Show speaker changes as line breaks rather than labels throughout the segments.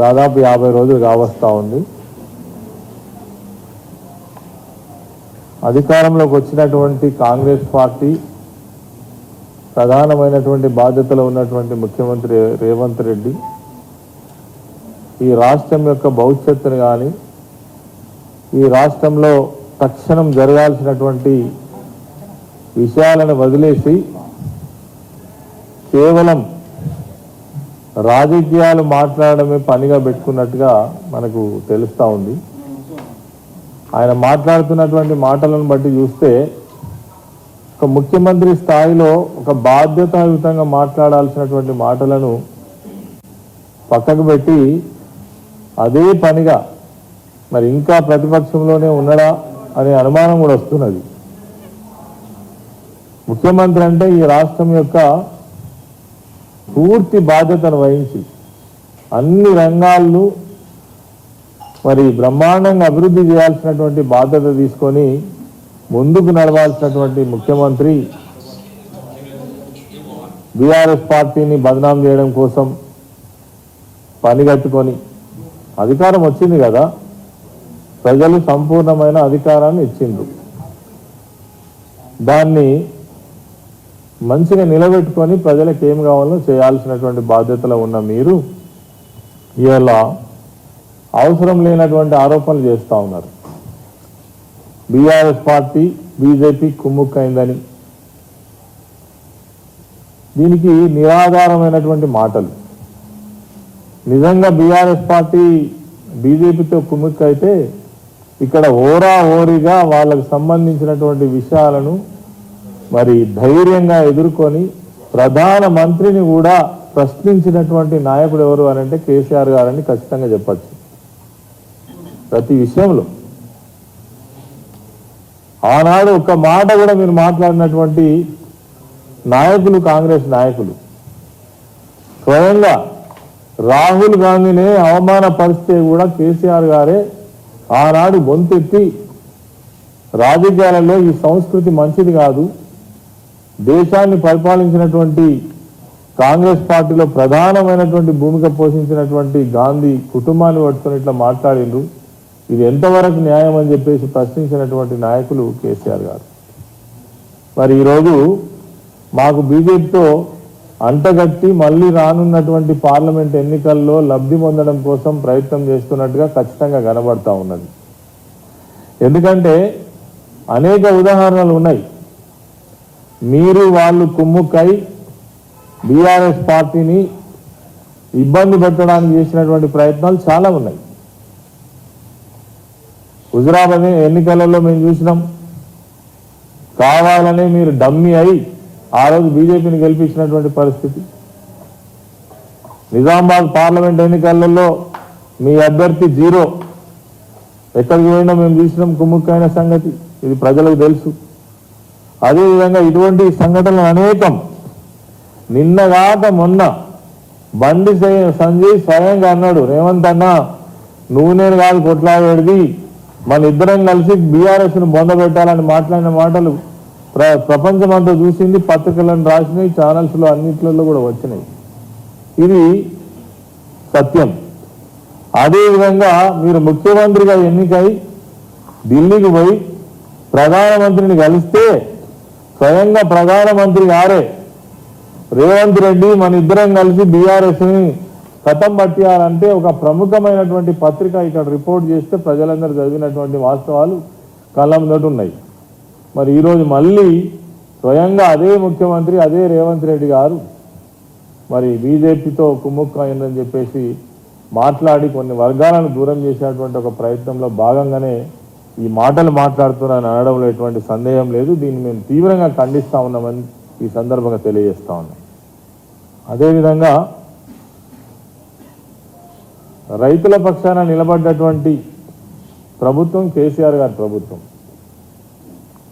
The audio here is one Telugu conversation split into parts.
దాదాపు 50 రోజులు కావస్తా ఉంది. అధికారంలోకి వచ్చినటువంటి కాంగ్రెస్ పార్టీ ప్రధానమైనటువంటి బాధ్యతలో ఉన్నటువంటి ముఖ్యమంత్రి రేవంత్ రెడ్డి ఈ రాష్ట్రం యొక్క భవిష్యత్తును కానీ ఈ రాష్ట్రంలో తక్షణం జరగాల్సినటువంటి విషయాలను వదిలేసి కేవలం రాజకీయాలు మాట్లాడడమే పనిగా పెట్టుకున్నట్టుగా మనకు తెలుస్తూ ఉంది. ఆయన మాట్లాడుతున్నటువంటి మాటలను బట్టి చూస్తే ఒక ముఖ్యమంత్రి స్థాయిలో ఒక బాధ్యతాయుతంగా మాట్లాడాల్సినటువంటి మాటలను పక్కకు పెట్టి అదే పనిగా మరి ఇంకా ప్రతిపక్షంలోనే ఉన్నాడా అనే అనుమానం కూడా వస్తున్నది. ముఖ్యమంత్రి అంటే ఈ రాష్ట్రం యొక్క పూర్తి బాధ్యతను వహించి అన్ని రంగాల్లో మరి బ్రహ్మాండంగా అభివృద్ధి చేయాల్సినటువంటి బాధ్యత తీసుకొని ముందుకు నడవాల్సినటువంటి ముఖ్యమంత్రి బీఆర్ఎస్ పార్టీని బదనాం చేయడం కోసం పనిగట్టుకొని అధికారం వచ్చింది కదా, ప్రజలు సంపూర్ణమైన అధికారాన్ని ఇచ్చిండ్రు. దాన్ని మంచిగా నిలబెట్టుకొని ప్రజలకు ఏం కావాలో చేయాల్సినటువంటి బాధ్యతలో ఉన్న మీరు ఇవాళ అవసరం లేనటువంటి ఆరోపణలు చేస్తూ ఉన్నారు. బీఆర్ఎస్ పార్టీ బీజేపీ కుమ్ముక్కైందని, దీనికి నిరాధారమైనటువంటి మాటలు. నిజంగా బీఆర్ఎస్ పార్టీ బీజేపీతో కుమ్ముక్కైతే ఇక్కడ ఓరిగా వాళ్ళకు సంబంధించినటువంటి విషయాలను మరి ధైర్యంగా ఎదుర్కొని ప్రధానమంత్రిని కూడా ప్రశ్నించినటువంటి నాయకుడు ఎవరు అని అంటే కేసీఆర్ గారని ఖచ్చితంగా చెప్పచ్చు. ప్రతి విషయంలో ఆనాడు ఒక్క మాట కూడా మీరు మాట్లాడినటువంటి నాయకులు కాంగ్రెస్ నాయకులు స్వయంగా రాహుల్ గాంధీని అవమానపరిస్తే కూడా కేసీఆర్ గారే ఆనాడు గొంతెత్తి రాజకీయాలలో ఈ సంస్కృతి మంచిది కాదు, దేశాన్ని పరిపాలించినటువంటి కాంగ్రెస్ పార్టీలో ప్రధానమైనటువంటి భూమిక పోషించినటువంటి గాంధీ కుటుంబాన్ని పట్టుకొని ఇట్లా మాట్లాడిండ్రు, ఇది ఎంతవరకు న్యాయం అని చెప్పేసి ప్రశ్నించినటువంటి నాయకులు కేసీఆర్ గారు. మరి ఈరోజు మాకు బీజేపీతో అంటగట్టి మళ్ళీ రానున్నటువంటి పార్లమెంట్ ఎన్నికల్లో లబ్ధి పొందడం కోసం ప్రయత్నం చేస్తున్నట్టుగా ఖచ్చితంగా కనబడతా ఉన్నది. ఎందుకంటే అనేక ఉదాహరణలు ఉన్నాయి. మీరు వాళ్ళు కుమ్ముక్కై బీఆర్ఎస్ పార్టీని ఇబ్బంది పెట్టడానికి చేసినటువంటి ప్రయత్నాలు చాలా ఉన్నాయి. హుజురాబాద్ ఎన్నికలలో మేము చూసినాం, కావాలనే మీరు డమ్మీ అయి ఆ రోజు బీజేపీని గెలిపించినటువంటి పరిస్థితి. నిజామాబాద్ పార్లమెంట్ ఎన్నికలలో మీ అభ్యర్థి జీరో, ఎక్కడికి పోయినా మేము చూసినాం కుమ్ముక్కైన సంగతి, ఇది ప్రజలకు తెలుసు. అదేవిధంగా ఇటువంటి సంఘటనలు అనేకం. నిన్నగాక మొన్న బండి సంజయ్ స్వయంగా అన్నాడు, రేవంత్ అన్న నువ్వు నేను కాదు కొట్లాడేది, మన ఇద్దరం కలిసి బీఆర్ఎస్ను బొందబెట్టాలని మాట్లాడిన మాటలు ప్రపంచమంతా చూసింది, పత్రికలను రాసినాయి, ఛానల్స్లో అన్నిట్లలో కూడా వచ్చినాయి. ఇది సత్యం. అదేవిధంగా మీరు ముఖ్యమంత్రిగా ఎన్నికై ఢిల్లీకి పోయి ప్రధానమంత్రిని కలిస్తే స్వయంగా ప్రధానమంత్రి గారే రేవంత్ రెడ్డి మన ఇద్దరం కలిసి బీఆర్ఎస్ని కథం పట్టియాలంటే ఒక ప్రముఖమైనటువంటి పత్రిక ఇక్కడ రిపోర్ట్ చేస్తే ప్రజలందరూ చదివినటువంటి వాస్తవాలు కళ్ళ ముందట ఉన్నాయి. మరి ఈరోజు మళ్ళీ స్వయంగా అదే ముఖ్యమంత్రి అదే రేవంత్ రెడ్డి గారు మరి బీజేపీతో కుమ్ముక్కు అయిందని చెప్పేసి మాట్లాడి కొన్ని వర్గాలను దూరం చేసేటువంటి ఒక ప్రయత్నంలో భాగంగానే ఈ మాటలు మాట్లాడుతున్నారని అనడంలో ఎటువంటి సందేహం లేదు. దీన్ని మేము తీవ్రంగా ఖండిస్తూ ఉన్నామని ఈ సందర్భంగా తెలియజేస్తా ఉన్నాం. అదేవిధంగా రైతుల పక్షాన నిలబడ్డటువంటి ప్రభుత్వం కేసీఆర్ గారి ప్రభుత్వం.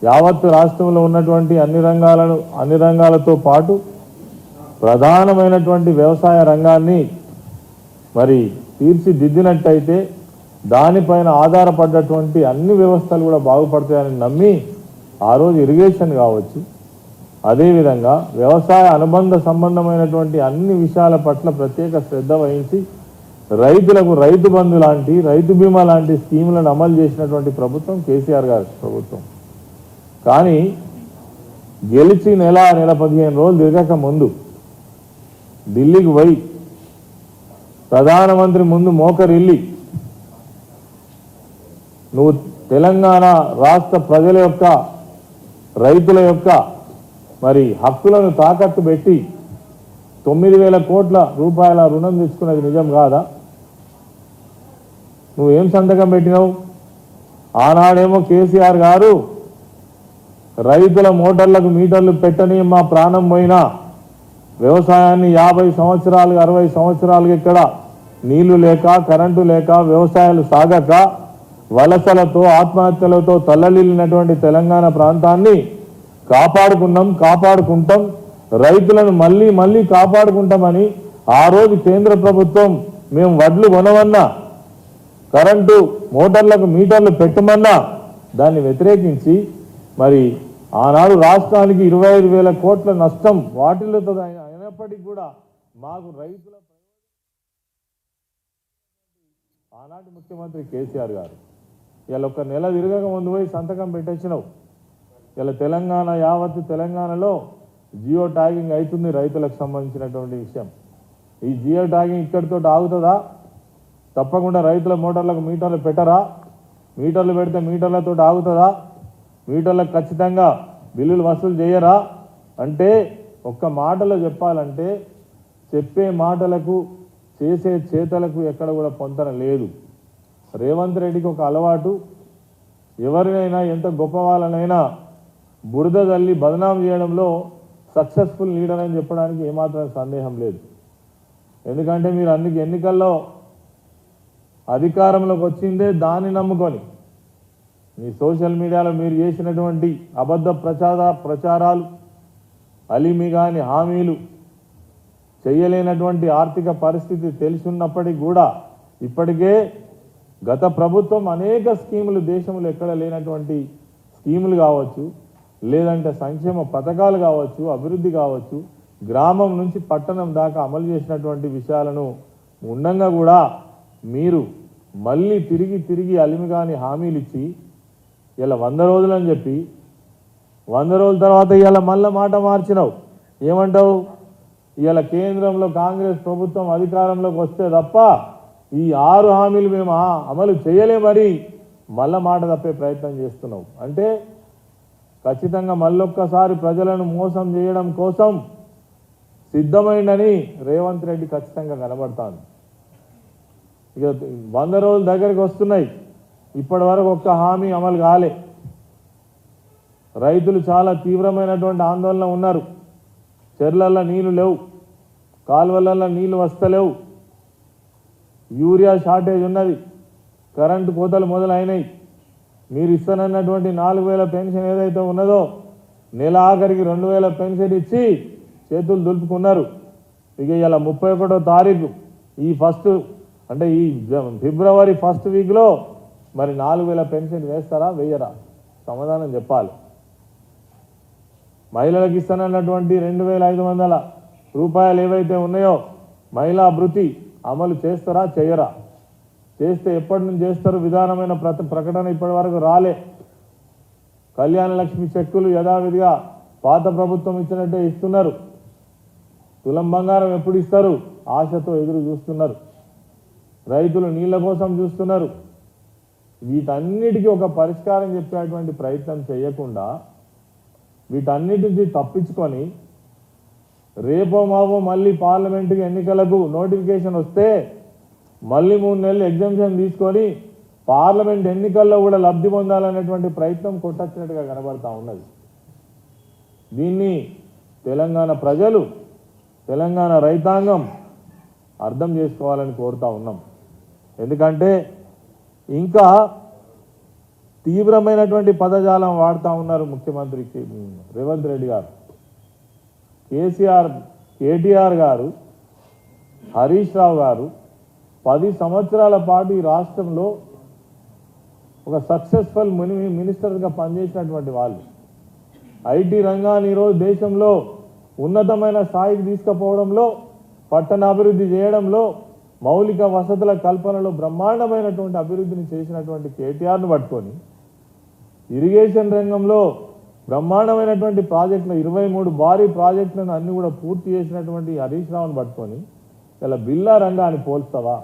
యావత్తు రాష్ట్రంలో ఉన్నటువంటి అన్ని రంగాలతో పాటు ప్రధానమైనటువంటి వ్యవసాయ రంగాన్ని మరి తీర్చిదిద్దినట్టయితే దానిపైన ఆధారపడ్డటువంటి అన్ని వ్యవస్థలు కూడా బాగుపడతాయని నమ్మి ఆ రోజు ఇరిగేషన్ కావచ్చు, అదేవిధంగా వ్యవసాయ అనుబంధ సంబంధమైనటువంటి అన్ని విషయాల పట్ల ప్రత్యేక శ్రద్ధ వహించి రైతులకు రైతు బంధు లాంటి రైతు బీమా లాంటి స్కీములను అమలు చేసినటువంటి ప్రభుత్వం కేసీఆర్ గారి ప్రభుత్వం. కానీ గెలిచి నెల 15 రోజులు తిరగక ముందు ఢిల్లీకి పోయి ప్రధానమంత్రి ముందు మోకరిల్లి నువ్వు తెలంగాణ రాష్ట్ర ప్రజల యొక్క రైతుల యొక్క మరి హక్కులను తాకట్టు పెట్టి 9,000 కోట్ల రూపాయల రుణం తెచ్చుకున్నది నిజం కాదా? నువ్వేం సంతకం పెట్టినావు? ఆనాడేమో కేసీఆర్ గారు రైతుల మోటార్లకు మీటర్లు పెట్టని మా ప్రాణం పోయినా వ్యవసాయాన్ని 50 సంవత్సరాలు 60 సంవత్సరాలుగా ఇక్కడ నీళ్లు లేక కరెంటు లేక వ్యవసాయాలు సాగక వలసలతో ఆత్మహత్యలతో తల్లలిల్లినటువంటి తెలంగాణ ప్రాంతాన్ని కాపాడుకుంటాం రైతులను మళ్ళీ కాపాడుకుంటామని ఆ రోజు కేంద్ర ప్రభుత్వం మేము వడ్లు కొనవన్నా కరెంటు మోటార్లకు మీటర్లు పెట్టమన్నా దాన్ని వ్యతిరేకించి మరి ఆనాడు రాష్ట్రానికి 25,000 కోట్ల నష్టం వాటిల్లుతో అయినప్పటికీ కూడా మాకు రైతుల ఆనాటి ముఖ్యమంత్రి కేసీఆర్ గారు ఇలా ఒక నెల తిరగక ముందు పోయి సంతకం పెట్టొచ్చినావు. ఇలా తెలంగాణ యావత్తు తెలంగాణలో జియో ట్యాగింగ్ అవుతుంది రైతులకు సంబంధించినటువంటి విషయం. ఈ జియో ట్యాగింగ్ ఇక్కడితో ఆగుతుందా? తప్పకుండా రైతుల మోటార్లకు మీటర్లు పెట్టరా? మీటర్లు పెడితే మీటర్లతో ఆగుతుందా? మీటర్లకు ఖచ్చితంగా బిల్లులు వసూలు చేయరా? అంటే ఒక్క మాటలో చెప్పాలంటే చెప్పే మాటలకు చేసే చేతలకు ఎక్కడ కూడా పొంతన లేదు. రేవంత్ రెడ్డికి ఒక అలవాటు, ఎవరినైనా ఎంత గొప్ప వాళ్ళనైనా బురద తల్లి బదనాం చేయడంలో సక్సెస్ఫుల్ లీడర్ అని చెప్పడానికి ఏమాత్రం సందేహం లేదు. ఎందుకంటే మీరు అన్ని ఎన్నికల్లో అధికారంలోకి వచ్చిందే దాన్ని నమ్ముకొని మీ సోషల్ మీడియాలో మీరు చేసినటువంటి అబద్ధ ప్రచారాలు అలిమి కాని హామీలు చేయలేనటువంటి ఆర్థిక పరిస్థితి తెలిసిన్నప్పటికీ కూడా ఇప్పటికే గత ప్రభుత్వం అనేక స్కీములు దేశంలో ఎక్కడ లేనటువంటి స్కీములు కావచ్చు, లేదంటే సంక్షేమ పథకాలు కావచ్చు, అభివృద్ధి కావచ్చు, గ్రామం నుంచి పట్టణం దాకా అమలు చేసినటువంటి విషయాలను ఉండంగా కూడా మీరు మళ్ళీ తిరిగి అలిమి కాని హామీలు ఇచ్చి ఇలా 100 రోజులు అని చెప్పి 100 రోజుల తర్వాత ఇలా మళ్ళీ మాట మార్చినావు. ఏమంటావు? ఇలా కేంద్రంలో కాంగ్రెస్ ప్రభుత్వం అధికారంలోకి వస్తే తప్ప ఈ 6 హామీలు మేము అమలు చేయలేమని మళ్ళా మాట తప్పే ప్రయత్నం చేస్తున్నావు. అంటే ఖచ్చితంగా మళ్ళొక్కసారి ప్రజలను మోసం చేయడం కోసం సిద్ధమైందని రేవంత్ రెడ్డి ఖచ్చితంగా కనబడతాను. ఇక 100 రోజుల దగ్గరికి వస్తున్నాయి, ఇప్పటి వరకు ఒక్క హామీ అమలు కాలే. రైతులు చాలా తీవ్రమైనటువంటి ఆందోళన ఉన్నారు. చెర్లల్లో నీళ్లు లేవు, కాలువలలో నీళ్లు వస్తలేవు, యూరియా షార్టేజ్ ఉన్నది, కరెంటు కోతలు మొదలైనాయి. మీరు ఇస్తానన్నటువంటి 4,000 పెన్షన్ ఏదైతే ఉన్నదో నెల ఆఖరికి 2,000 పెన్షన్ ఇచ్చి చేతులు దులుపుకున్నారు. ఇక ఇలా 31వ తారీఖు ఈ ఫిబ్రవరి 1st వీక్లో మరి 4,000 పెన్షన్ వేస్తారా వేయరా? సమాధానం చెప్పాలి. మహిళలకు ఇస్తానన్నటువంటి 2,500 రూపాయలు ఏవైతే ఉన్నాయో మహిళా భృతి అమలు చేస్తారా చేయరా? చేస్తే ఎప్పటి నుంచి చేస్తారు? విధానమైన ప్రకటన ఇప్పటి వరకు రాలే. కళ్యాణ లక్ష్మి చెక్కులు యథావిధిగా పాత ప్రభుత్వం ఇచ్చినట్టే ఇస్తున్నారు. తులం బంగారం ఎప్పుడు ఇస్తారు ఆశతో ఎదురు చూస్తున్నారు. రైతులు నీళ్ల కోసం చూస్తున్నారు. వీటన్నిటికీ ఒక పరిష్కారం చెప్పేటువంటి ప్రయత్నం చేయకుండా వీటన్నిటిని తప్పించుకొని రేపో మాపో మళ్ళీ పార్లమెంటుకి ఎన్నికలకు నోటిఫికేషన్ వస్తే మళ్ళీ 3 నెలలు ఎగ్జామ్షన్ తీసుకొని పార్లమెంట్ ఎన్నికల్లో కూడా లబ్ధి పొందాలనేటువంటి ప్రయత్నం కొట్టొచ్చినట్టుగా కనబడతా ఉన్నది. దీన్ని తెలంగాణ ప్రజలు, తెలంగాణ రైతాంగం అర్థం చేసుకోవాలని కోరుతా ఉన్నాం. ఎందుకంటే ఇంకా తీవ్రమైనటువంటి పదజాలం వాడుతూ ఉన్నారు ముఖ్యమంత్రి రేవంత్ రెడ్డి గారు. కేటీఆర్ గారు, హరీష్ రావు గారు 10 సంవత్సరాల పాటు ఈ రాష్ట్రంలో ఒక సక్సెస్ఫుల్ మినిస్టర్గా పనిచేసినటువంటి వాళ్ళు. ఐటీ రంగాన్ని ఈరోజు దేశంలో ఉన్నతమైన స్థాయికి తీసుకుపోవడంలో, పట్టణ అభివృద్ధి చేయడంలో, మౌలిక వసతుల కల్పనలో బ్రహ్మాండమైనటువంటి అభివృద్ధిని చేసినటువంటి కేటీఆర్ను పట్టుకొని ఇరిగేషన్ రంగంలో బ్రహ్మాండమైనటువంటి ప్రాజెక్టులు 23 భారీ ప్రాజెక్టులను అన్ని కూడా పూర్తి చేసినటువంటి హరీష్ రావును పట్టుకొని ఇలా బిల్లా రంగాన్ని పోల్స్తావా?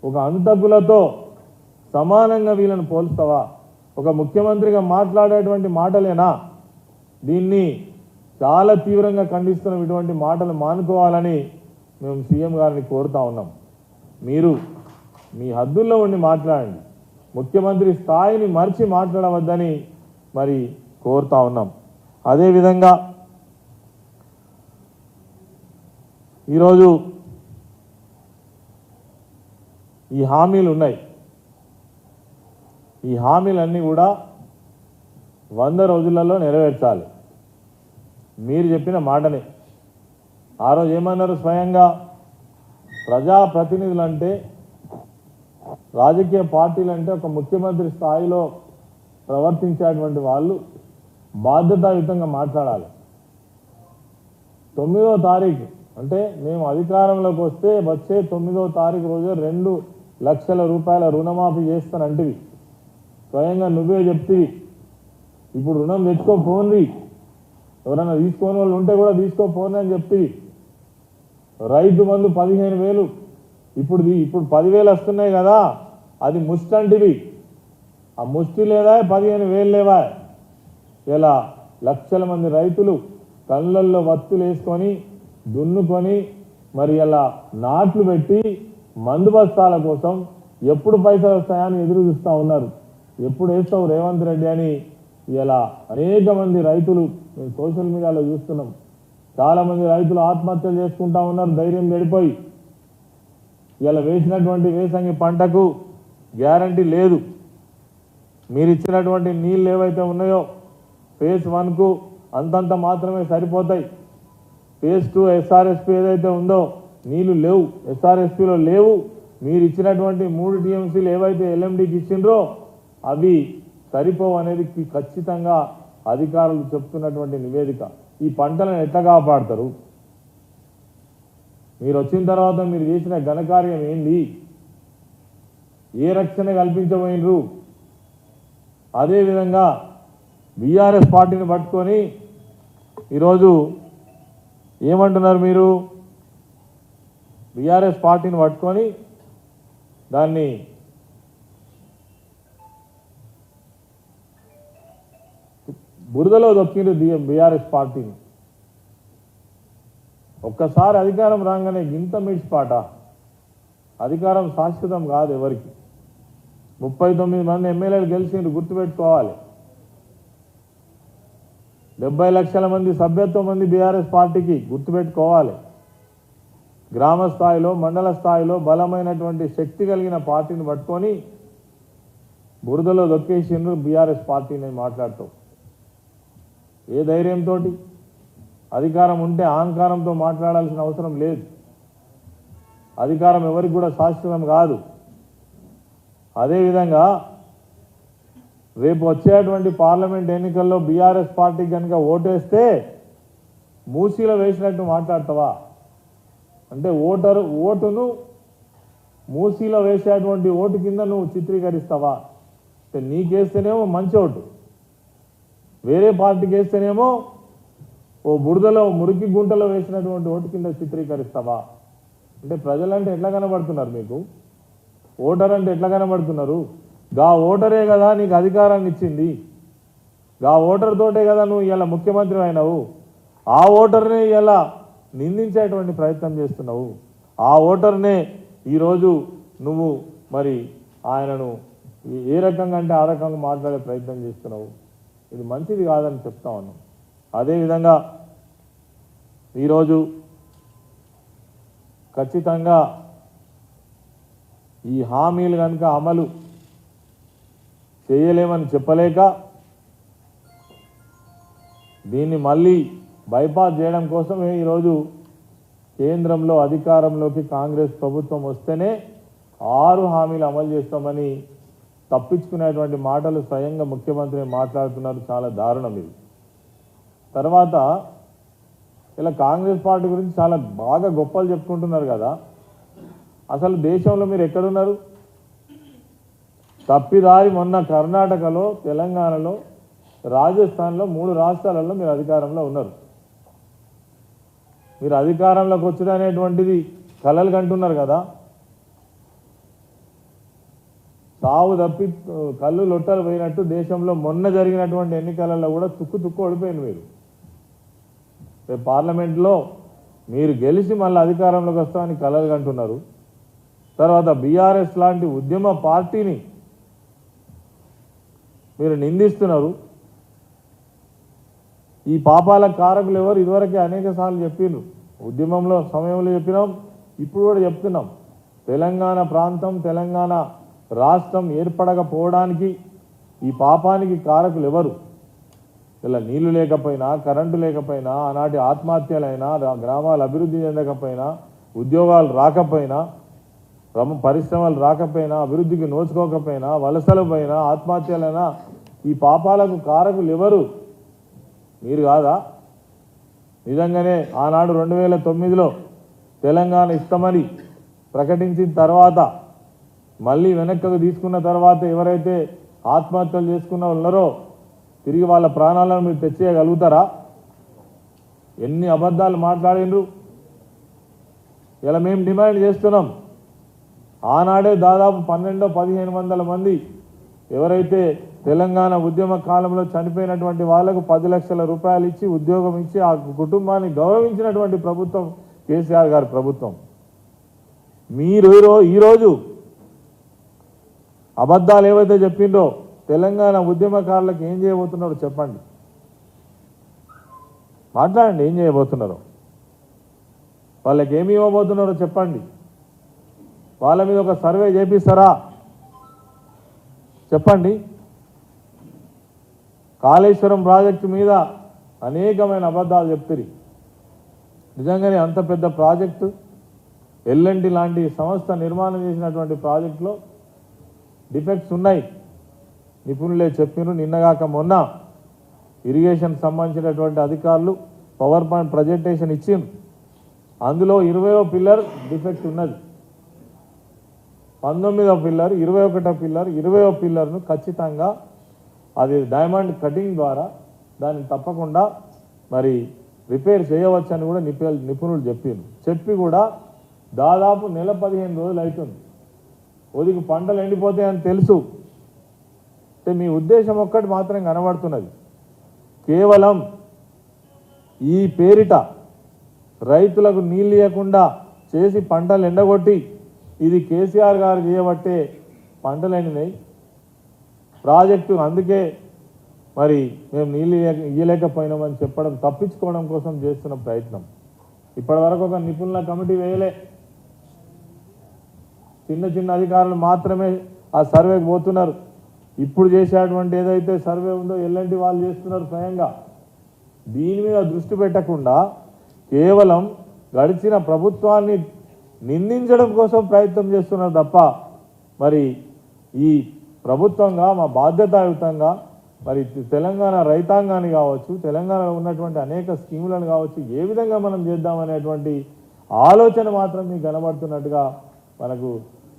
ఒక అంతకులతో సమానంగా వీళ్ళని పోల్స్తావా? ఒక ముఖ్యమంత్రిగా మాట్లాడేటువంటి మాటలేనా? దీన్ని చాలా తీవ్రంగా ఖండిస్తున్నాం. ఇటువంటి మాటలు మానుకోవాలని మేము సీఎం గారిని కోరుతా ఉన్నాం. మీరు మీ హద్దుల్లో ఉండి మాట్లాడండి, ముఖ్యమంత్రి స్థాయిని మర్చి మాట్లాడవద్దని మరి కోరుతా ఉన్నాం. అదేవిధంగా ఈరోజు ఈ హామీలు ఉన్నాయి. ఈ హామీలన్నీ కూడా 100 రోజులలో నెరవేర్చాలి. మీరు చెప్పిన మాటనే ఆ రోజు ఏమన్నారు? స్వయంగా ప్రజాప్రతినిధులంటే, రాజకీయ పార్టీలంటే ఒక ముఖ్యమంత్రి స్థాయిలో ప్రవర్తించేటువంటి వాళ్ళు బాధ్యతాయుతంగా మాట్లాడాలి. 9వ తారీఖు అంటే మేము అధికారంలోకి వస్తే వచ్చే 9వ తారీఖు రోజు 2 లక్షల రూపాయల రుణమాఫీ చేస్తానంటివి. స్వయంగా నువ్వే చెప్తివి. ఇప్పుడు రుణం తెచ్చుకోపోండి, ఎవరైనా తీసుకోని వాళ్ళు ఉంటే కూడా తీసుకోపోండి అని చెప్తివి. రైతు బంధు 15,000 ఇప్పుడు 10,000 వస్తున్నాయి కదా, అది ముస్టంటివి. ఆ ముష్టి లేదా 15,000 లేవా? ఇలా లక్షల మంది రైతులు కళ్ళల్లో వత్తులు వేసుకొని దున్నుకొని మరి ఇలా నాట్లు పెట్టి మందు బస్తాల కోసం ఎప్పుడు పైసలు వస్తాయని ఎదురు చూస్తూ ఉన్నారు. ఎప్పుడు వేస్తావు రేవంత్ రెడ్డి అని ఇలా అనేక మంది రైతులు మేము సోషల్ మీడియాలో చూస్తున్నాం. చాలా మంది రైతులు ఆత్మహత్యలు చేసుకుంటా ఉన్నారు ధైర్యం గడిపోయి. ఇలా వేసినటువంటి వేసంగి పంటకు గ్యారంటీ లేదు. మీరు ఇచ్చినటువంటి నీళ్ళు ఏవైతే ఉన్నాయో ఫేజ్ 1కు అంతంత మాత్రమే సరిపోతాయి. ఫేజ్ 2 ఎస్ఆర్ఎస్పీ ఏదైతే ఉందో నీళ్లు లేవు, ఎస్ఆర్ఎస్పీలో లేవు. మీరు ఇచ్చినటువంటి 3 టీఎంసీలు ఏవైతే ఎల్ఎండికి ఇచ్చిండ్రో అవి సరిపోవు అనేది ఖచ్చితంగా అధికారులు చెప్తున్నటువంటి నివేదిక. ఈ పంటలను ఎట్లా కాపాడతారు? మీరు వచ్చిన తర్వాత మీరు చేసిన ఘనకార్యం ఏంది? ఏ రక్షణ కల్పించబోయినరు? అదేవిధంగా బీఆర్ఎస్ పార్టీని పట్టుకొని ఈరోజు ఏమంటున్నారు? మీరు బీఆర్ఎస్ పార్టీని పట్టుకొని దాన్ని బురదలో దొక్కిండ్రు బీఆర్ఎస్ పార్టీని. ఒక్కసారి అధికారం రాగానే గింత మిడ్చిపాట. అధికారం శాశ్వతం కాదు ఎవరికి. 39 మంది ఎమ్మెల్యేలు గెలిచిండ్రు, గుర్తుపెట్టుకోవాలి. 70 లక్షల మంది సభ్యత్వం మంది బీఆర్ఎస్ పార్టీకి, గుర్తుపెట్టుకోవాలి. గ్రామ స్థాయిలో మండల స్థాయిలో బలమైనటువంటి శక్తి కలిగిన పార్టీని పట్టుకొని బురదలో దొక్కేసిండ్రు బీఆర్ఎస్ పార్టీని మాట్లాడుతూ. ఏ ధైర్యంతో? అధికారం ఉంటే అహంకారంతో మాట్లాడాల్సిన అవసరం లేదు. అధికారం ఎవరికి కూడా శాశ్వతం కాదు. అదేవిధంగా రేపు వచ్చేటువంటి పార్లమెంట్ ఎన్నికల్లో బీఆర్ఎస్ పార్టీకి కనుక ఓటేస్తే మూసీలో వేసినట్టు మాట్లాడతావా? అంటే ఓటును మూసీలో వేసేటువంటి ఓటు కింద నువ్వు చిత్రీకరిస్తావా? అంటే నీకేస్తేనేమో మంచి ఓటు, వేరే పార్టీకి వేస్తేనేమో ఓ బురదలో మురికి గుంటలో వేసినటువంటి ఓటు కింద చిత్రీకరిస్తావా? అంటే ప్రజలంటే ఎట్లా కనబడుతున్నారు మీకు? ఓటర్ అంటే ఎట్లా కనబడుతున్నారు? గా ఓటరే కదా నీకు అధికారాన్ని ఇచ్చింది, గా ఓటర్ తోటే కదా నువ్వు ఇలా ముఖ్యమంత్రి అయినావు. ఆ ఓటర్నే ఇలా నిందించేటువంటి ప్రయత్నం చేస్తున్నావు. ఆ ఓటర్నే ఈరోజు నువ్వు మరి ఆయనను ఏ రకంగా అంటే ఆ రకంగా మాట్లాడే ప్రయత్నం చేస్తున్నావు. ఇది మంచిది కాదని చెప్తా ఉన్నాం. అదేవిధంగా ఈరోజు ఖచ్చితంగా ఈ హామీలు కనుక అమలు చేయలేమని చెప్పలేక దీన్ని మళ్ళీ బైపాస్ చేయడం కోసమే ఈరోజు కేంద్రంలో అధికారంలోకి కాంగ్రెస్ ప్రభుత్వం వస్తేనే 6 హామీలు అమలు చేస్తామని తప్పించుకునేటువంటి మాటలు స్వయంగా ముఖ్యమంత్రి మాట్లాడుతున్నారు. చాలా దారుణం ఇది. తర్వాత ఇలా కాంగ్రెస్ పార్టీ గురించి చాలా బాగా గొప్పలు చెప్పుకుంటున్నారు కదా. అసలు దేశంలో మీరు ఎక్కడున్నారు? తప్పిదారి మొన్న కర్ణాటకలో, తెలంగాణలో, రాజస్థాన్లో 3 రాష్ట్రాలలో మీరు అధికారంలో ఉన్నారు. మీరు అధికారంలోకి వచ్చుడు అనేటువంటిది కలలు కంటున్నారు కదా. సావు తప్పి కళ్ళు లొట్టలు పోయినట్టు దేశంలో మొన్న జరిగినటువంటి ఎన్నికలలో కూడా తుక్కు ఓడిపోయింది మీరు. రేపు పార్లమెంట్లో మీరు గెలిచి మళ్ళీ అధికారంలోకి వస్తామని కలలు కంటున్నారు. తర్వాత బీఆర్ఎస్ లాంటి ఉద్యమ పార్టీని మీరు నిందిస్తున్నారు. ఈ పాపాల కారకులు ఎవరు? ఇదివరకే అనేక సార్లు చెప్పిండ్రు. ఉద్యమంలో సమయంలో చెప్పినాం, ఇప్పుడు కూడా చెప్తున్నాం. తెలంగాణ ప్రాంతం, తెలంగాణ రాష్ట్రం ఏర్పడకపోవడానికి ఈ పాపానికి కారకులు ఎవరు? ఇలా నీళ్లు లేకపోయినా, కరెంటు లేకపోయినా, ఆనాటి ఆత్మహత్యలైనా, గ్రామాలు అభివృద్ధి చెందకపోయినా, ఉద్యోగాలు రాకపోయినా, పరిశ్రమలు రాకపోయినా, అభివృద్ధికి నోచుకోకపోయినా, వలసలు పోయినా, ఆత్మహత్యలైనా ఈ పాపాలకు కారకులు ఎవరు? మీరు కాదా? నిజంగానే ఆనాడు 2009లో తెలంగాణ ఇస్తామని ప్రకటించిన తర్వాత మళ్ళీ వెనక్కి తీసుకున్న తర్వాత ఎవరైతే ఆత్మహత్యలు చేసుకున్న ఉన్నారో తిరిగి వాళ్ళ ప్రాణాలను మీరు తెచ్చేయగలుగుతారా? ఎన్ని అబద్ధాలు మాట్లాడిండ్రు. ఇలా మేము డిమాండ్ చేస్తున్నాం. ఆనాడే దాదాపు 1200-1500 మంది ఎవరైతే తెలంగాణ ఉద్యమ కాలంలో చనిపోయినటువంటి వాళ్లకు 10 లక్షల రూపాయలు ఇచ్చి ఉద్యోగం ఇచ్చి ఆ కుటుంబాన్ని గౌరవించినటువంటి ప్రభుత్వం కేసీఆర్ గారి ప్రభుత్వం. మీరు ఈరోజు అబద్ధాలు ఏవైతే చెప్పిండ్రో తెలంగాణ ఉద్యమకారులకు ఏం చేయబోతున్నారో చెప్పండి. మాట్లాడండి, ఏం చేయబోతున్నారో, వాళ్ళకి ఏమి ఇవ్వబోతున్నారో చెప్పండి. వాళ్ళ మీద ఒక సర్వే చేపిస్తారా చెప్పండి. కాళేశ్వరం ప్రాజెక్టు మీద అనేకమైన అబద్ధాలు చెప్తారు. నిజంగానే అంత పెద్ద ప్రాజెక్టు, ఎల్ఎన్టీ లాంటి సంస్థ నిర్మాణం చేసినటువంటి ప్రాజెక్టులో డిఫెక్ట్స్ ఉన్నాయి. నిపుణులే చెప్పినారు. నిన్నగాక మొన్న ఇరిగేషన్ సంబంధించినటువంటి అధికారులు పవర్ పాయింట్ ప్రజెంటేషన్ ఇచ్చిండ్రు. అందులో 20వ పిల్లర్ డిఫెక్ట్ ఉన్నది. 19వ పిల్లర్, 21వ పిల్లర్, 20వ పిల్లర్ను ఖచ్చితంగా అది డైమండ్ కటింగ్ ద్వారా దాన్ని తప్పకుండా మరి రిపేర్ చేయవచ్చని కూడా నిపుణులు చెప్పిండ్రు. చెప్పి కూడా దాదాపు నెల 15 రోజులు అవుతుంది. ఒదిగి పంటలు ఎండిపోతాయని తెలుసు. మీ ఉద్దేశం ఒక్కటి మాత్రం కనబడుతున్నది. కేవలం ఈ పేరిట రైతులకు నీళ్ళు ఇవ్వకుండా చేసి పంటలు ఎండగొట్టి ఇది కేసీఆర్ గారు చేయబట్టే పంటలు ఎండినాయి ప్రాజెక్టు, అందుకే మరి మేము నీళ్ళు ఇవ్వలేకపోయినామని చెప్పడం, తప్పించుకోవడం కోసం చేస్తున్న ప్రయత్నం. ఇప్పటి వరకు ఒక నిపుణుల కమిటీ వేయలే. చిన్న అధికారులు మాత్రమే ఆ సర్వేకి పోతున్నారు. ఇప్పుడు చేసేటువంటి ఏదైతే సర్వే ఉందో ఎల్ఎన్టీ వాళ్ళు చేస్తున్నారు స్వయంగా. దీని మీద దృష్టి పెట్టకుండా కేవలం గడిచిన ప్రభుత్వాన్ని నిందించడం కోసం ప్రయత్నం చేస్తున్నారు తప్ప మరి ఈ ప్రభుత్వంగా మా బాధ్యతాయుతంగా మరి తెలంగాణ రైతాంగాన్ని కావచ్చు, తెలంగాణలో ఉన్నటువంటి అనేక స్కీములను కావచ్చు, ఏ విధంగా మనం చేద్దామనేటువంటి ఆలోచన మాత్రం మీకు కనబడుతున్నట్టుగా మనకు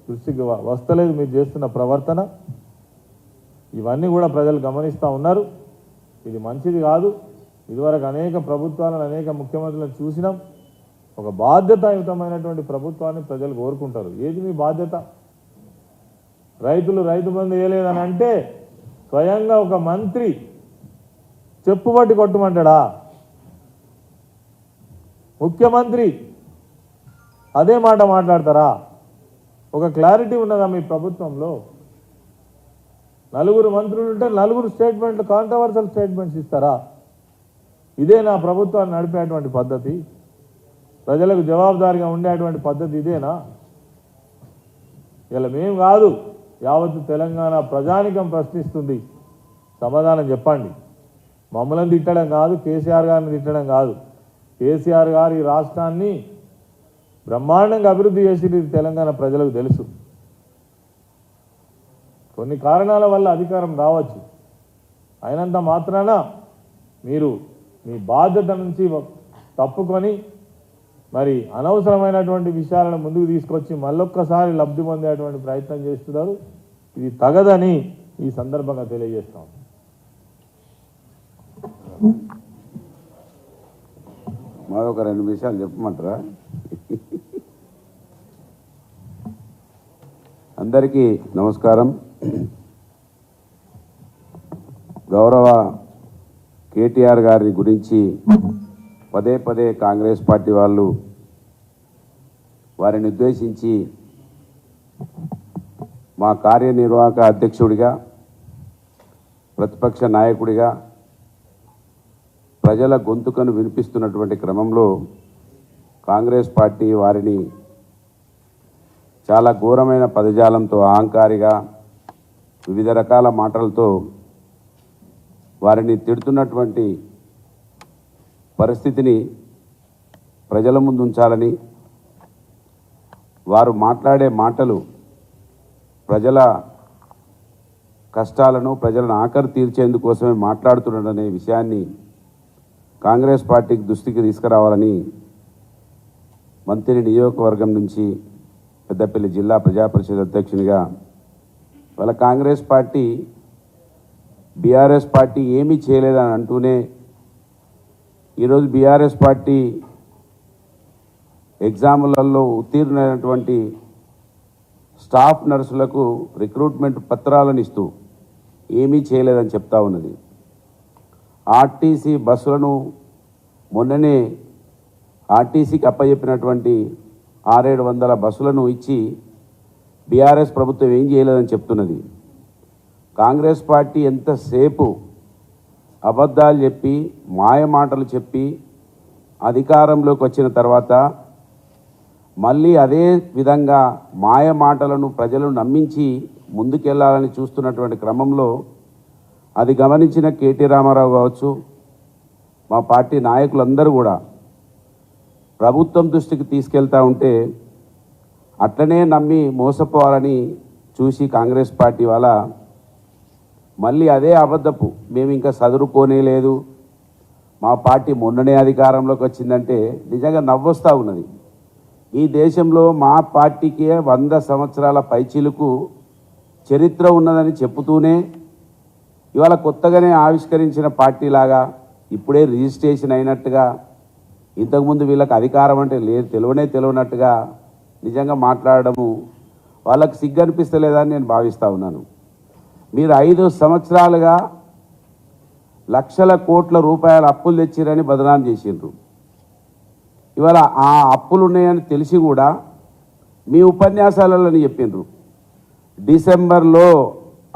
దృష్టికి వస్తలేదు మీరు చేస్తున్న ప్రవర్తన. ఇవన్నీ కూడా ప్రజలు గమనిస్తూ ఉన్నారు. ఇది మంచిది కాదు. ఇదివరకు అనేక ప్రభుత్వాలను, అనేక ముఖ్యమంత్రులను చూసినాం. ఒక బాధ్యతాయుతమైనటువంటి ప్రభుత్వాన్ని ప్రజలు కోరుకుంటారు. ఏది మీ బాధ్యత? రైతులు రైతు బంధు వేయలేదని అంటే స్వయంగా ఒక మంత్రి చెప్పుబట్టి కొట్టమంటాడా? ముఖ్యమంత్రి అదే మాట మాట్లాడతారా? ఒక క్లారిటీ ఉన్నదా మీ ప్రభుత్వంలో? 4 మంత్రులు ఉంటే 4 స్టేట్మెంట్లు, కాంట్రవర్షియల్ స్టేట్మెంట్స్ ఇస్తారా? ఇదే నా ప్రభుత్వాన్ని నడిపేటువంటి పద్ధతి? ప్రజలకు జవాబుదారీగా ఉండేటువంటి పద్ధతి ఇదేనా? ఇలా మేము కాదు, యావత్తు తెలంగాణ ప్రజానికం ప్రశ్నిస్తుంది. సమాధానం చెప్పండి. మమ్మల్ని తిట్టడం కాదు, కేసీఆర్ గారిని తిట్టడం కాదు. కేసీఆర్ గారు ఈ రాష్ట్రాన్ని బ్రహ్మాండంగా అభివృద్ధి చేసి తెలంగాణ ప్రజలకు తెలుసు. కొన్ని కారణాల వల్ల అధికారం రావచ్చు. అయినంత మాత్రాన మీరు మీ బాధ్యత నుంచి తప్పుకొని మరి అనవసరమైనటువంటి విషయాలను ముందుకు తీసుకొచ్చి మళ్ళొక్కసారి లబ్ధి పొందేటువంటి ప్రయత్నం చేస్తున్నారు. ఇది తగదని ఈ సందర్భంగా తెలియజేస్తాం.
మరొక 2 విషయాలు చెప్పమంటారా? అందరికీ నమస్కారం. గౌరవ కేటీఆర్ గారి గురించి పదే పదే కాంగ్రెస్ పార్టీ వాళ్ళు వారిని ఉద్దేశించి మా కార్యనిర్వాహక అధ్యక్షుడిగా, ప్రతిపక్ష నాయకుడిగా ప్రజల గొంతుకను వినిపిస్తున్నటువంటి క్రమంలో కాంగ్రెస్ పార్టీ వారిని చాలా ఘోరమైన పదజాలంతో, అహంకారిగా, వివిధ రకాల మాటలతో వారిని తిడుతున్నటువంటి పరిస్థితిని ప్రజల ముందు ఉంచాలని, వారు మాట్లాడే మాటలు ప్రజల కష్టాలను, ప్రజలను ఆఖరి తీర్చేందుకోసమే మాట్లాడుతున్నాడనే విషయాన్ని కాంగ్రెస్ పార్టీకి దృష్టికి తీసుకురావాలని మంత్రి నియోజకవర్గం నుంచి పెద్దపల్లి జిల్లా ప్రజాపరిషత్ అధ్యక్షునిగా వాళ్ళ కాంగ్రెస్ పార్టీ బీఆర్ఎస్ పార్టీ ఏమీ చేయలేదని అంటూనే ఈరోజు బీఆర్ఎస్ పార్టీ ఎగ్జాములలో ఉత్తీర్ణమైనటువంటి స్టాఫ్ నర్సులకు రిక్రూట్మెంట్ పత్రాలను ఇస్తూ ఏమీ చేయలేదని చెప్తా ఉన్నది. ఆర్టీసీ బస్సులను మొన్ననే ఆర్టీసీకి అప్పచెప్పినటువంటి 600-700 బస్సులను ఇచ్చి బీఆర్ఎస్ ప్రభుత్వం ఏం చేయలేదని చెప్తున్నది. కాంగ్రెస్ పార్టీ ఎంతసేపు అబద్ధాలు చెప్పి, మాయ మాటలు చెప్పి అధికారంలోకి వచ్చిన తర్వాత మళ్ళీ అదే విధంగా మాయ మాటలను ప్రజలను నమ్మించి ముందుకెళ్లాలని చూస్తున్నటువంటి క్రమంలో అది గమనించిన కేటీ రామారావు కావచ్చు, మా పార్టీ నాయకులందరూ కూడా ప్రభుత్వం దృష్టికి తీసుకెళ్తా ఉంటే అట్లనే నమ్మి మోసపోవాలని చూసి కాంగ్రెస్ పార్టీ వాళ్ళ మళ్ళీ అదే అబద్ధపు, మేము ఇంకా చదువుకోనే లేదు, మా పార్టీ మొన్ననే అధికారంలోకి వచ్చిందంటే నిజంగా నవ్వొస్తూ ఉన్నది. ఈ దేశంలో మా పార్టీకే 100 సంవత్సరాల పైచిలుకు చరిత్ర ఉన్నదని చెప్పుతూనే ఇవాళ కొత్తగానే ఆవిష్కరించిన పార్టీలాగా ఇప్పుడే రిజిస్ట్రేషన్ అయినట్టుగా, ఇంతకుముందు వీళ్ళకి అధికారం అంటే లేదు తెలియనట్టుగా నిజంగా మాట్లాడడము వాళ్ళకి సిగ్గు అనిపిస్తలేదని నేను భావిస్తూ ఉన్నాను. మీరు 5 సంవత్సరాలుగా లక్షల కోట్ల రూపాయల అప్పులు తెచ్చిరని బదనాం చేసిండ్రు. ఇవాళ ఆ అప్పులు ఉన్నాయని తెలిసి కూడా మీ ఉపన్యాసాలలో చెప్పిండ్రు, డిసెంబర్లో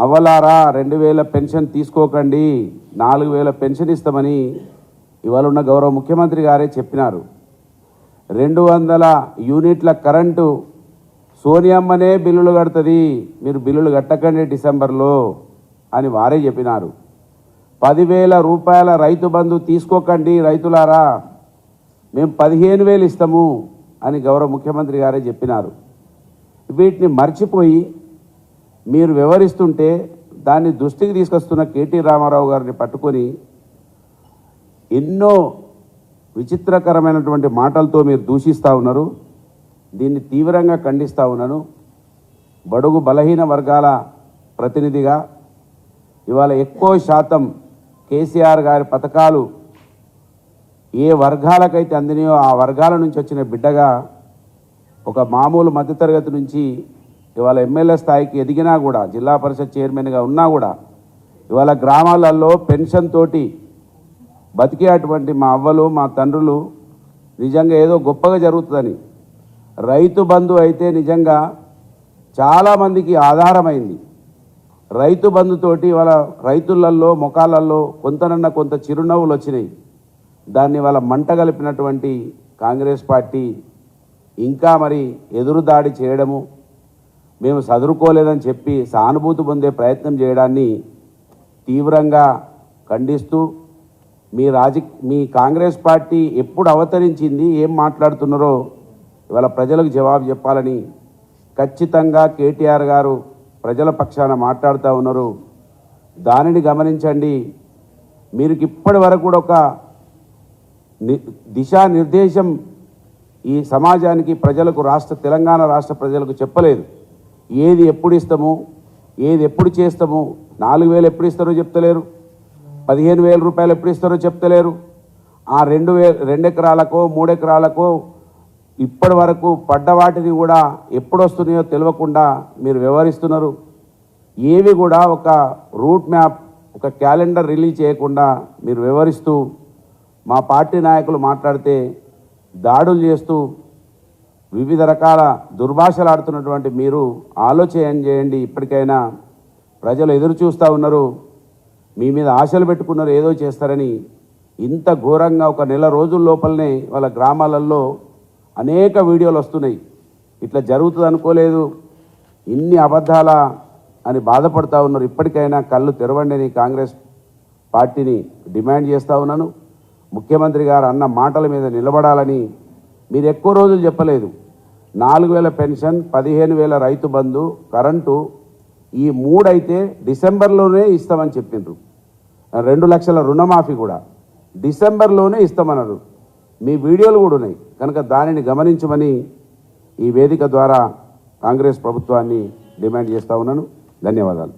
అవ్వలారా 2000 పెన్షన్ తీసుకోకండి, 4000 పెన్షన్ ఇస్తామని ఇవాళ ఉన్న గౌరవ ముఖ్యమంత్రి గారే చెప్పినారు. 200 యూనిట్ల కరెంటు సోనియమ్మనే బిల్లులు కడుతుంది, మీరు బిల్లులు కట్టకండి డిసెంబర్లో అని వారే చెప్పినారు. 10,000 రూపాయల రైతు బంధు తీసుకోకండి రైతులారా, మేము 15,000 ఇస్తాము అని గౌరవ ముఖ్యమంత్రి గారే చెప్పినారు. వీటిని మర్చిపోయి మీరు వివరిస్తుంటే దాన్ని దృష్టికి తీసుకొస్తున్న కేటీ రామారావు గారిని పట్టుకొని ఎన్నో విచిత్రకరమైనటువంటి మాటలతో మీరు దూషిస్తూ ఉన్నారు. దీన్ని తీవ్రంగా ఖండిస్తూ ఉన్నాను. బడుగు బలహీన వర్గాల ప్రతినిధిగా ఇవాళ ఎక్కువ శాతం కేసీఆర్ గారి పథకాలు ఏ వర్గాలకైతే అందినాయో ఆ వర్గాల నుంచి వచ్చిన బిడ్డగా ఒక మామూలు మధ్యతరగతి నుంచి ఇవాళ ఎమ్మెల్యే స్థాయికి ఎదిగినా కూడా, జిల్లా పరిషత్ చైర్మన్గా ఉన్నా కూడా ఇవాళ గ్రామాలలో పెన్షన్ తోటి బతికేటువంటి మా అవ్వలు, మా తండ్రులు నిజంగా ఏదో గొప్పగా జరుగుతుందని, రైతు బంధు అయితే నిజంగా చాలామందికి ఆధారమైంది. రైతు బంధుతోటి వాళ్ళ రైతులలో ముఖాలలో కొంత చిరునవ్వులు వచ్చినాయి. దాన్ని వాళ్ళ మంట కలిపినటువంటి కాంగ్రెస్ పార్టీ ఇంకా మరి ఎదురుదాడి చేయడము, మేము చదువుకోలేదని చెప్పి సానుభూతి పొందే ప్రయత్నం చేయడాన్ని తీవ్రంగా ఖండిస్తూ మీ కాంగ్రెస్ పార్టీ ఎప్పుడు అవతరించింది, ఏం మాట్లాడుతున్నారో ఇవాళ ప్రజలకు జవాబు చెప్పాలని ఖచ్చితంగా కేటీఆర్ గారు ప్రజల పక్షాన మాట్లాడుతూ ఉన్నారు. దానిని గమనించండి. మీరు ఇప్పటి వరకు కూడా ఒక దిశానిర్దేశం ఈ సమాజానికి ప్రజలకు తెలంగాణ రాష్ట్ర ప్రజలకు చెప్పలేదు. ఏది ఎప్పుడు ఇస్తాము, ఏది ఎప్పుడు చేస్తాము. 4,000 ఎప్పుడు ఇస్తారో చెప్తలేరు, 15,000 రూపాయలు ఎప్పుడు ఇస్తారో చెప్తలేరు. ఆ 2 ఎకరాలకో 3 ఎకరాలకో ఇప్పటి వరకు పడ్డ వాటిని కూడా ఎప్పుడు వస్తున్నాయో తెలియకుండా మీరు వ్యవహరిస్తున్నారు. ఏవి కూడా ఒక రూట్ మ్యాప్, ఒక క్యాలెండర్ రిలీజ్ చేయకుండా మీరు వ్యవహరిస్తూ మా పార్టీ నాయకులు మాట్లాడితే దాడులు చేస్తూ వివిధ రకాల దుర్భాషలు ఆడుతున్నటువంటి మీరు ఆలోచన చేయండి. ఇప్పటికైనా ప్రజలు ఎదురు చూస్తూ ఉన్నారు, మీ మీద ఆశలు పెట్టుకున్నారు, ఏదో చేస్తారని. ఇంత ఘోరంగా ఒక నెల రోజుల లోపలనే వాళ్ళ గ్రామాలలో అనేక వీడియోలు వస్తున్నాయి. ఇట్లా జరుగుతుంది అనుకోలేదు, ఇన్ని అబద్ధాల అని బాధపడుతూ ఉన్నారు. ఇప్పటికైనా కళ్ళు తెరవండి అని కాంగ్రెస్ పార్టీని డిమాండ్ చేస్తూ ఉన్నాను. ముఖ్యమంత్రి గారు అన్న మాటల మీద నిలబడాలని. మీరు ఎక్కువ రోజులు చెప్పలేదు. 4,000 పెన్షన్, 15,000 రైతు బంధు, కరెంటు, ఈ 3 అయితే డిసెంబర్లోనే ఇస్తామని చెప్పిండ్రు. 2 లక్షల రుణమాఫీ కూడా డిసెంబర్లోనే ఇస్తామన్నారు. మీ వీడియోలు కూడా ఉన్నాయి కనుక దానిని గమనించమని ఈ వేదిక ద్వారా కాంగ్రెస్ ప్రభుత్వాన్ని డిమాండ్ చేస్తూ ఉన్నాను. ధన్యవాదాలు.